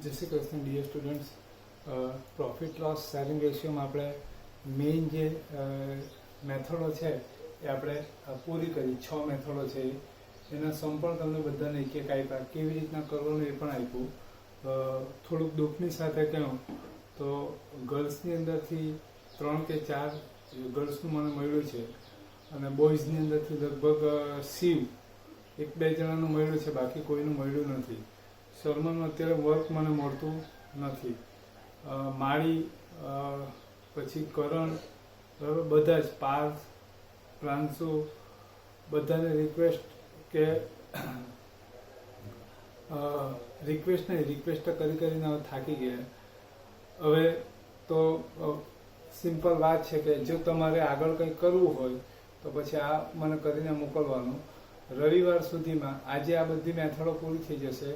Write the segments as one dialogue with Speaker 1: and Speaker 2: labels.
Speaker 1: જય Shri Krishna dear students. Profit loss sharing રેશિયોમાં આપણે મેઇન જે મેથડો છે એ આપણે પૂરી કરી. 6 મેથડો છે એના સમ પણ તમને બધાને એક એક આપ્યા. કેવી રીતના કરવાનું એ પણ આપ્યું. થોડુંક દુઃખની સાથે કહું તો ગર્લ્સની અંદરથી 3 કે 4 ગર્લ્સનું મને મળ્યું છે અને બોયઝની અંદરથી લગભગ 1-2 જણાનું મળ્યું છે, બાકી કોઈનું મળ્યું નથી. શર્માનું અત્યારે વર્ક મને મળતું નથી. માળી પછી કરણ, બરાબર, બધા જ પાર્થ, પ્રાંશુ, બધાને રિક્વેસ્ટ કરી કરીને હવે થાકી ગયા. હવે તો સિમ્પલ વાત છે કે જો તમારે આગળ કંઈ કરવું હોય તો પછી આ મને કરીને મોકલવાનું. રવિવાર સુધીમાં આજે આ બધી મેથડો પૂરી થઈ જશે.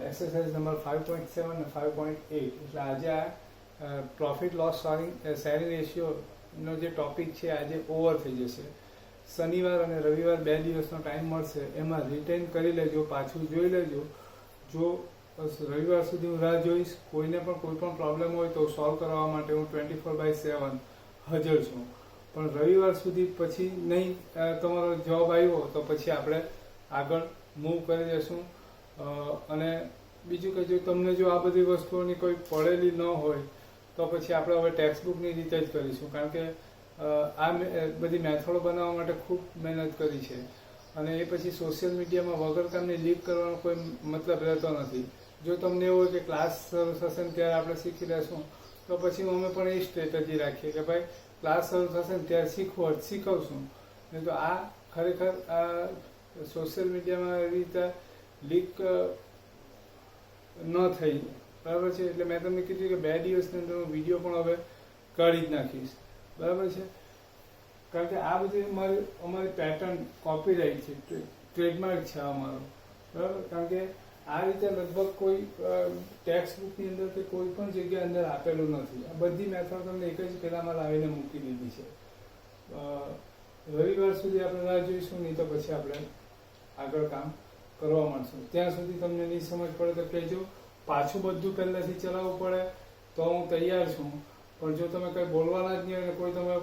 Speaker 1: એક્સરસાઇઝ નંબર 5.7 અને 5.8. એટલે આજે આ પ્રોફિટ લોસ શેરિંગ રેશિયોનો જે ટોપિક છે આજે ઓવર થઈ જશે. શનિવાર અને રવિવાર 2 દિવસનો ટાઈમ મળશે, એમાં રિટેન કરી લેજો, પાછું જોઈ લેજો. જો રવિવાર સુધી હું રાહ જોઈશ. કોઈને પણ કોઈ પણ પ્રોબ્લેમ હોય તો સોલ્વ કરવા માટે હું 24/7 હાજર છું. પણ રવિવાર સુધી પછી નહીં તમારો જવાબ આવ્યો તો પછી આપણે આગળ મૂવ કરી દઈશું. અને બીજું કે જો તમને જો આ બધી વસ્તુઓની કોઈ પડેલી ન હોય તો પછી આપણે હવે ટેક્સ્ટ બુકની રીતે જ કરીશું. કારણ કે આ બધી મેથડો બનાવવા માટે ખૂબ મહેનત કરી છે અને એ પછી સોશિયલ મીડિયામાં વગર કામની લીક કરવાનો કોઈ મતલબ રહેતો નથી. જો તમને એવું હોય કે ક્લાસ શરૂ થશે ને ત્યારે આપણે શીખી લેશું તો પછી અમે પણ એ સ્ટ્રેટેજી રાખીએ કે ભાઈ ક્લાસ શરૂ થશે ને ત્યારે શીખવશું. નહીં તો આ ખરેખર આ સોશિયલ મીડિયામાં એવી રીતે લીક ન થઈ, બરાબર છે. એટલે મેં તમને કીધું કે 2 દિવસની અંદર હું વિડીયો પણ હવે કાઢી જ નાખીશ, બરાબર છે. કારણ કે આ બધી અમારી પેટર્ન કોપીરાઇટ છે, ટ્રેડમાર્ક છે અમારો, બરાબર. કારણ કે આ રીતે લગભગ કોઈ ટેક્સ્ટ બુકની અંદર કે કોઈ પણ જગ્યા અંદર આપેલું નથી. આ બધી મેથડ તમને એક જ પહેલામાં લાવીને મૂકી દીધી છે. રવિવાર સુધી આપણે રાહ જોઈશું, નહીં તો પછી આપણે આગળ કામ કરવા માંડશું. ત્યાં સુધી તમને નહીં સમજ પડે તો કહેજો. પાછું બધું પહેલાંથી ચલાવવું પડે તો હું તૈયાર છું. પણ જો તમે કંઈ બોલવાના જ નહીં હોય, કોઈ તમે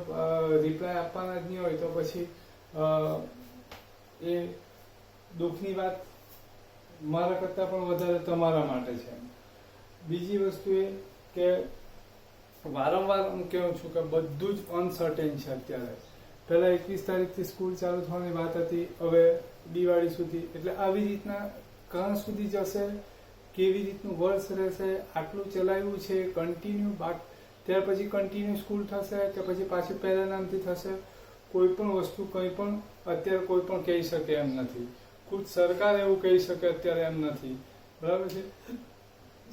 Speaker 1: રિપ્લાય આપવાના જ નહીં હોય તો પછી એ દુઃખની વાત મારા કરતાં પણ વધારે તમારા માટે છે. બીજી વસ્તુ એ કે વારંવાર હું કહું છું કે બધું જ અનસર્ટેન છે અત્યારે. પહેલાં 21 તારીખથી સ્કૂલ ચાલુ થવાની વાત હતી, હવે દિવાળી સુધી. એટલે આવી રીતના ક્યાં સુધી જશે, કેવી રીતનું વર્ષ રહેશે, આટલું ચલાવ્યું છે કન્ટિન્યુ, ત્યાર પછી કન્ટિન્યુ સ્કૂલ થશે કે પછી પાછી પહેલા નામથી થશે, કોઈ પણ વસ્તુ કંઈ પણ અત્યારે કોઈ પણ કહી શકે એમ નથી. ખુદ સરકાર એવું કહી શકે અત્યારે એમ નથી, બરાબર છે.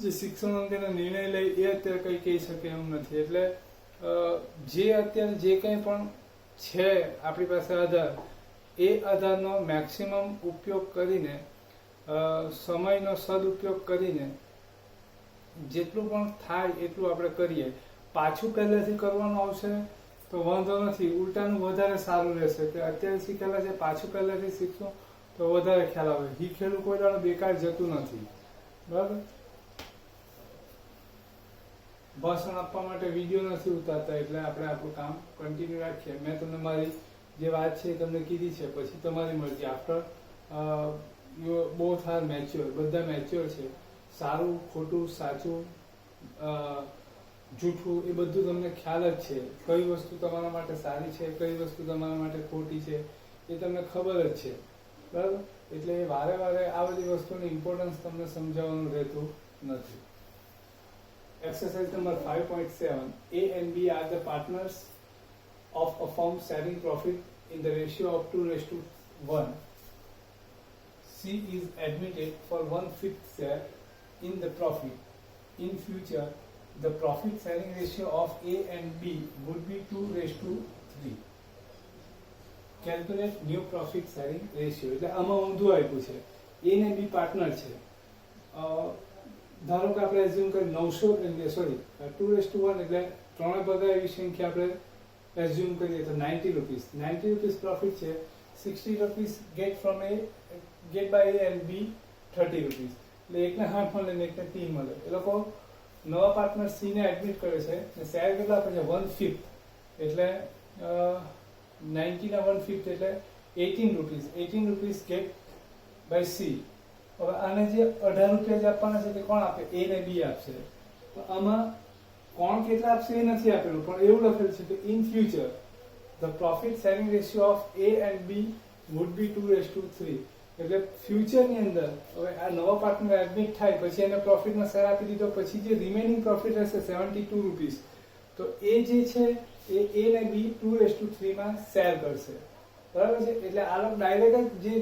Speaker 1: જે શિક્ષણ અંગેના નિર્ણય લે એ અત્યારે કંઈ કહી શકે એમ નથી. એટલે જે અત્યારે જે કંઈ પણ છે આપણી પાસે આધાર, એ આધારનો મેક્સિમમ ઉપયોગ કરીને, સમયનો સદુપયોગ કરીને જેટલું પણ થાય એટલું આપણે કરીએ. પાછું પહેલેથી કરવાનું આવશે તો વાંધો નથી, ઉલટાનું વધારે સારું રહેશે. કે અત્યારે શીખેલા છે, પાછું પહેલેથી શીખશું તો વધારે ખ્યાલ આવે. શીખેલું કોઈ દાડો બેકાર જતું નથી, બરાબર. ભાષણ આપવા માટે વિડીયો નથી ઉતારતા, એટલે આપણે આપણું કામ કન્ટિન્યુ રાખીએ. મેં તમને મારી જે વાત છે એ તમને કીધી છે, પછી તમારી મરજી. After you both are mature, બધા મેચ્યોર છે. સારું ખોટું, સાચું જૂઠું, એ બધું તમને ખ્યાલ જ છે. કઈ વસ્તુ તમારા માટે સારી છે, કઈ વસ્તુ તમારા માટે ખોટી છે, એ તમને ખબર જ છે, બરાબર. એટલે વારે વારે આ બધી વસ્તુની ઇમ્પોર્ટન્સ તમને સમજાવવાનું રહેતું નથી. Exercise number 5.7. A and B are the partners of a firm sharing profit in the ratio of 2:1. C is admitted for 1/5 share in the profit. In future, the profit sharing ratio of A and B would be 2:3. Calculate new profit sharing ratio. એટલે આમાં ઊંધું આપ્યું છે. A અને B partner છે. ધારો કે આપણે એઝ્યુમ કરી 2:1 એટલે 3 ભાગા એવી સંખ્યા આપણે એઝ્યુમ કરીએ તો 90 રૂપીસ. 90 રૂપીસ પ્રોફિટ છે. 60 rupees get by A and B 30 rupees. એટલે એકને 8 મળે ને એકને 3 મળે. એ લોકો નવા પાર્ટનર સી ને એડમિટ કરે છે ને શેર કેટલા આપે છે 1/5 એટલે 90 ના 1/5 એટલે 18 rupees. 18 rupees get by C. હવે આને જે 18 રૂપિયા જે આપવાના છે તે કોણ આપે? એ ને બી આપશે. તો આમાં કોણ કેટલા આપશે એ નથી આપેલું, પણ એવું લખેલું છે કે in future the profit sharing ratio of A and B would be 2:3. એટલે ફ્યુચરની અંદર હવે આ નવો પાર્ટનર એડમિટ થાય પછી એને પ્રોફિટનો શેર આપી દીધો, પછી જે રિમેનિંગ પ્રોફિટ રહેશે 72 રૂપીસ, તો એ જે છે એ એ ને બી 2:3 માં શેર કરશે. બરાબર છે? એટલે આ લોકો ડાયરેક્ટ જે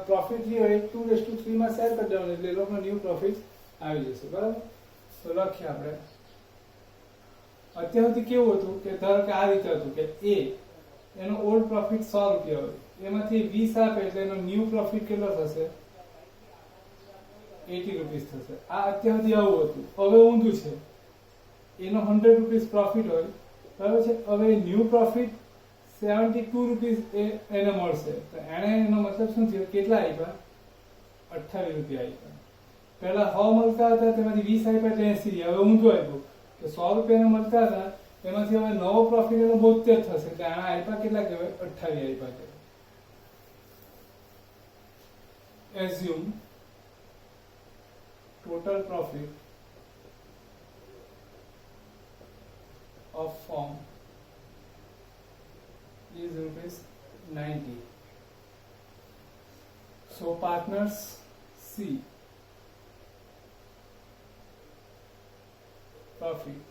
Speaker 1: પ્રોફિટ રહ્યો એ 2:3 માં શેર કરી દેવાનું, એટલે એ લોકોનો ન્યૂ પ્રોફિટ આવી જશે. બરાબર? તો લખીએ આપણે. અત્યાર સુધી કેવું હતું કે ધારો કે આ રીતે હતું કે એ એનો ઓલ્ડ પ્રોફિટ 100 રૂપિયા હોય, એમાંથી 20 આપે એટલે એનો ન્યૂ પ્રોફિટ કેટલો થશે? 80 રૂપીસ થશે. આ અત્યાર સુધી આવું હતું. હવે ઊંધું છે, એનો 100 રૂપીસ પ્રોફિટ હોય, બરાબર છે? હવે ન્યૂ પ્રોફિટ 72 રૂપીસ એને મળશે. તો એને એનો મતલબ શું થયો? કેટલા આપ્યા? 28 રૂપિયા આપ્યા. પહેલા 100 મળતા હતા તેમાંથી 20 આપ્યા એટલે 80. હવે ઊંધું આપ્યું તો 100 રૂપિયા મળતા હતા એમાંથી હવે નવો પ્રોફિટ એનો 72 થશે. એટલે આના આપ્યા કેટલા કહેવાય? 28 આપ્યા કહેવાય. Assume total profit of firm is ₹90. So partners C profit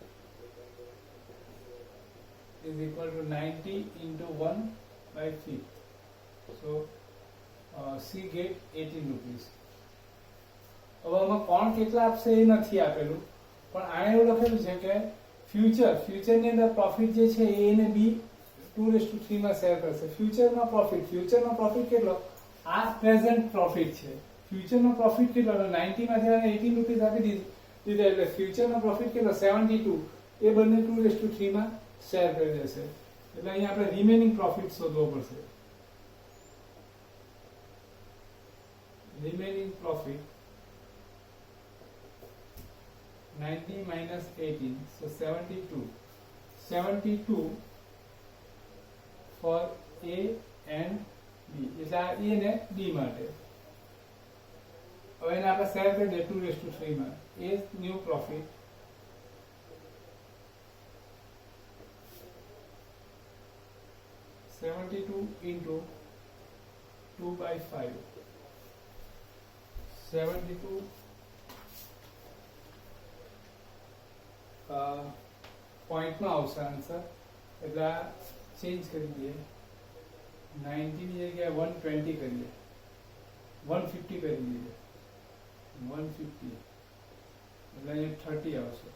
Speaker 1: is equal to 90 into 1/5. So C get 18 rupees. હવે આમાં કોણ કેટલા આપશે એ નથી આપેલું, પણ આને એવું લખેલું છે કે ફ્યુચરની અંદર પ્રોફિટ જે છે એ ને બી 2:3 માં શેર કરશે. ફ્યુચરનો પ્રોફિટ કેટલો? આ પ્રેઝન્ટ પ્રોફિટ છે. ફ્યુચરનો પ્રોફિટ કેટલો? 90 માંથી આને 18 રૂપીસ આપી દીધા એટલે ફ્યુચરનો પ્રોફિટ કેટલો? 72. એ બંને 2:3 માં શેર કરી દેશે. એટલે અહીંયા આપણે રિમેનિંગ પ્રોફિટ શોધવો પડશે. Remaining profit 90 minus 18, so 72. 72 for A and B. એટલે આ A ને B માટે. હવે એને આપણે શેર કરી દે 2:3 માં. A new profit $72 into 2/5. 72 પોઈન્ટમાં આવશે આન્સર, એટલે આ ચેન્જ કરી દઈએ. 90 ની જગ્યાએ 120 કરીએ, 150 કરી દઈએ. 150 એટલે અહીંયા 30 આવશે.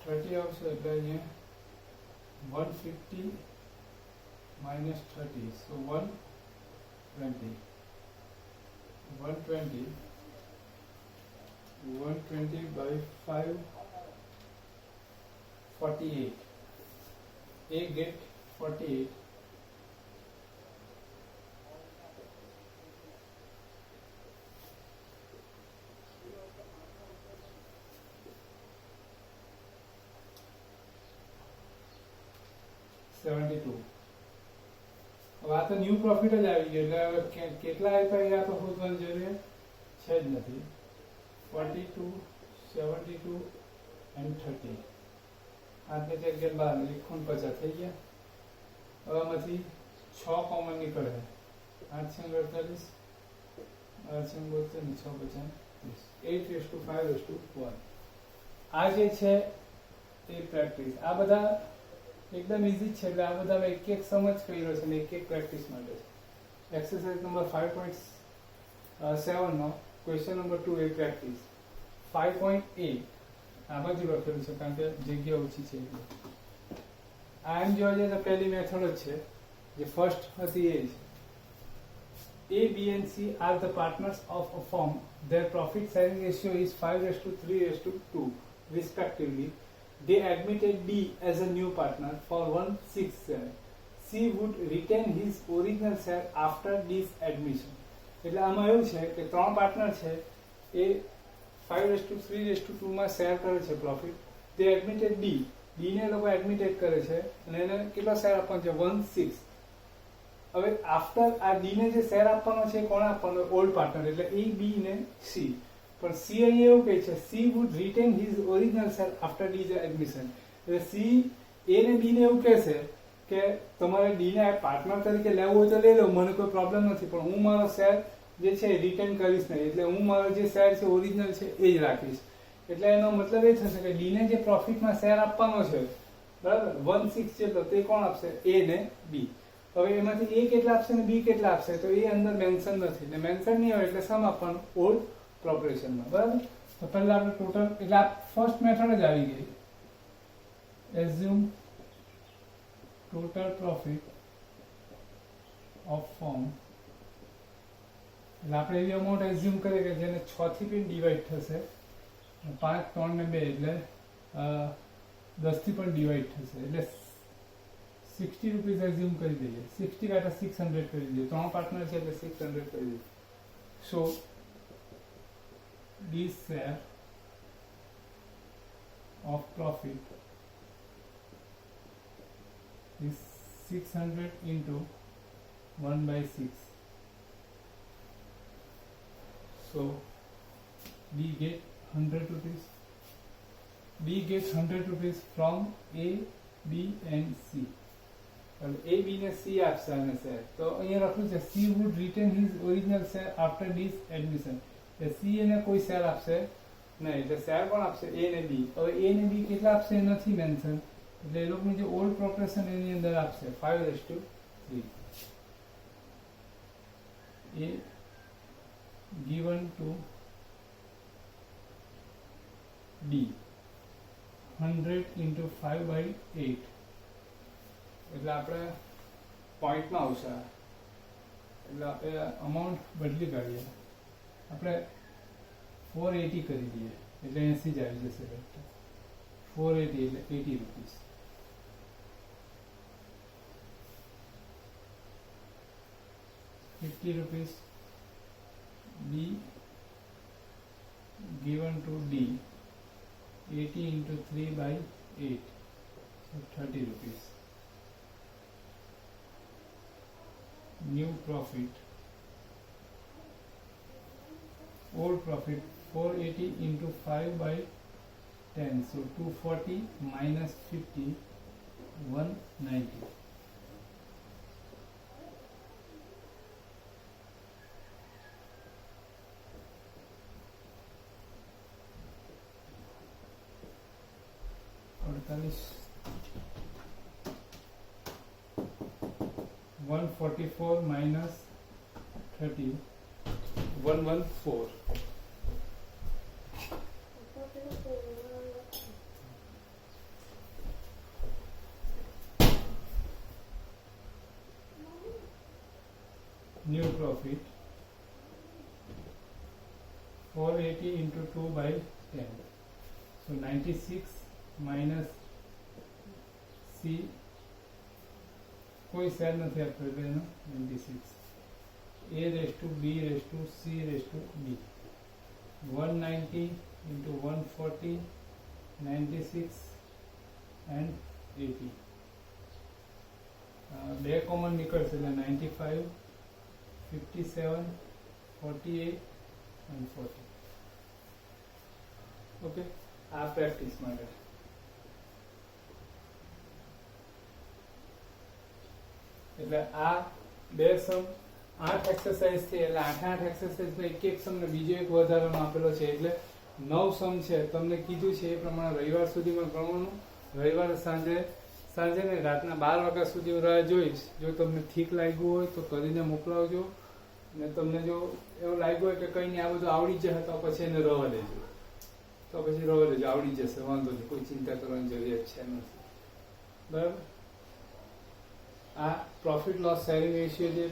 Speaker 1: 30 આવશે એટલે અહીંયા 150 minus 30, so 120. 120 by 5, 48. A get 48. $72. હવે આ તો ન્યૂ પ્રોફિટ જ આવી ગયો, એટલે હવે કેટલા આપ્યા એ આ તો શોધવાની જરૂર છે જ નથી. 42, 72 and 30. આઠને 12 49 થઈ ગયા. હવે આમાંથી 6 કોમન નીકળે. 8 × 48, 8 × 72, 6 × 8:5:1. આ જે છે એ પ્રેક્ટિસ. આ બધા એકદમ ઈઝી છે, એટલે આ બધા એક એક સમજ કર્યો છે ને એક એક પ્રેક્ટિસ માટે છે. એક્સરસાઇઝ નંબર 5.7 નો ક્વેશ્ચન નંબર 2 એ પ્રેક્ટિસ. 5.8 આ બાજુ લખેલું છે કારણ કે જગ્યા ઓછી છે એટલે. આ એમ જોવા જઈએ તો પહેલી મેથડ જ છે, જે ફર્સ્ટ હતી એ છે. A, B and C are the partners of a firm. Their profit sharing ratio is 5:3:2 respectively. They admitted B as a new partner for 1/6 share. C would retain his original share after this admission. એટલે આમાં એવું છે કે ત્રણ partner છે, એ 5:3:2 માં share કરે છે પ્રોફિટ. તે એડમિટેડ ડી ને લોકો એડમિટેડ કરે છે અને એને કેટલો શેર આપવાનો છે 1/6. હવે આફ્ટર આ ડી ને જે શેર આપવાનો છે કોણ આપવાનો ઓલ્ડ પાર્ટનર એટલે એ બી ને સી. પણ સી અહીં એવું કહે છે she would retain his original share after these admission. એટલે સી એ ને બી ને એવું કહેશે કે તમારે ડી ને પાર્ટનર તરીકે લેવું હોય તો લઈ લો, મને કોઈ પ્રોબ્લેમ નથી, પણ હું મારો શેર જે છે રિટેન કરીશ નહીં, એટલે હું મારો જે શેર છે ઓરિજિનલ છે એ જ રાખીશ. એટલે એનો મતલબ એ થશે કે ડી ને જે પ્રોફિટમાં શેર આપવાનો છે બરાબર 1/6 જેટલો તે કોણ આપશે એ ને બી. હવે એમાંથી એ કેટલા આપશે ને બી કેટલા આપશે તો એ અંદર મેન્શન નથી, એટલે મેન્શન નહીં હોય એટલે સમ આપવાનું ઓલ્ડ પ્રોપરેશનમાં. બરાબર. તો પહેલા આપણે ટોટલ એટલે આ ફર્સ્ટ મેથડ જ આવી ગઈ. Assume total profit of firm. એટલે આપણે એવી અમાઉન્ટ એઝ્યુમ કરીએ કે જેને 6 થી પણ ડિવાઈડ થશે, 5, 3 ને 2 એટલે 10 થી પણ ડિવાઈડ થશે, એટલે 60 રૂપીસ એઝ્યુમ કરી દઈએ. 60 કાંટા 600 કરી દઈએ, 3 પાર્ટનર છે એટલે 600 કરી દઈએ. સો this share of profit is 600 into 1/6. So B get 100 rupees. B gets 100 rupees from A, B and C. A, B ને C આપશે આને શેર. તો અહીંયા લખ્યું છે C would retain his original share after this admission. એટલે C એને કોઈ શેર આપશે નહીં, એટલે શેર કોણ આપશે A ને B. હવે A ને B કેટલા આપશે એ નથી મેન્શન, એટલે એ લોકોની જે ઓલ્ડ પ્રોપરેશન એની અંદર આપશે 5:3. A given to D 100 into 5/8. એટલે આપણે પોઈન્ટમાં આવશે, એટલે આપણે અમાઉન્ટ બદલી કાઢીએ, આપણે 480 કરી દઈએ એટલે 80 જ આવી જશે. 480 એટલે 80 rupees. ₹50 B given to D 80 into 3/8, so 30 rupees. New profit, old profit 480 into 5/10, so 240 minus 50, 190. $48, 144 minus 30, 114. New profit 480 into 2/10, so 96 minus C કોઈ શેર નથી આપતો એટલે એનો 96. A raised to B raised to C raised to B, 190 into 140, 96 and 80. બે common નીકળશે એટલે 95, 57, 48 and 40. Okay, આ practice માટે. એટલે આ બે સમ 8 એક્સરસાઇઝ છે, એટલે 8 એક્સરસાઇઝમાં એક સમ ને બીજો એક વધારાનો આપેલો છે, એટલે 9 સમ છે. તમને કીધું છે એ પ્રમાણે રવિવાર સુધીમાં ગણવાનું. રવિવારે સાંજે ને રાતના 12 વાગ્યા સુધી રાહ જોઈશ. જો તમને ઠીક લાગ્યું હોય તો કરીને મોકલાવજો, અને તમને જો એવું લાગ્યું હોય કે કંઈ નહીં આ બધું આવડી જશે તો પછી એને રહેવા દેજો, આવડી જશે, વાંધો નહીં, કોઈ ચિંતા કરવાની જરૂરિયાત છે નથી. બરાબર. આ પ્રોફિટ લોસ શેરિંગ રેશિયો જે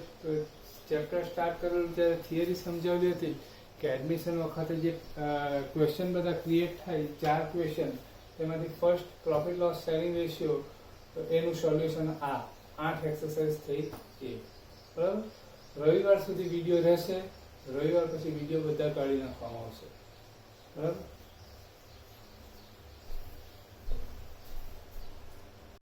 Speaker 1: ચેપ્ટર સ્ટાર્ટ કરેલું ત્યારે થિયરી સમજાવેલી હતી કે એડમિશન વખતે જે ક્વેશ્ચન બધા ક્રિએટ થાય 4 ક્વેશ્ચન, તેમાંથી first profit loss sharing ratio, તો એનું સોલ્યુશન આ 8 એક્સરસાઇઝ થઈ એ. બરાબર. રવિવાર સુધી વિડીયો રહેશે, રવિવાર પછી વિડીયો બધા કાઢી નાખવામાં આવશે. બરાબર.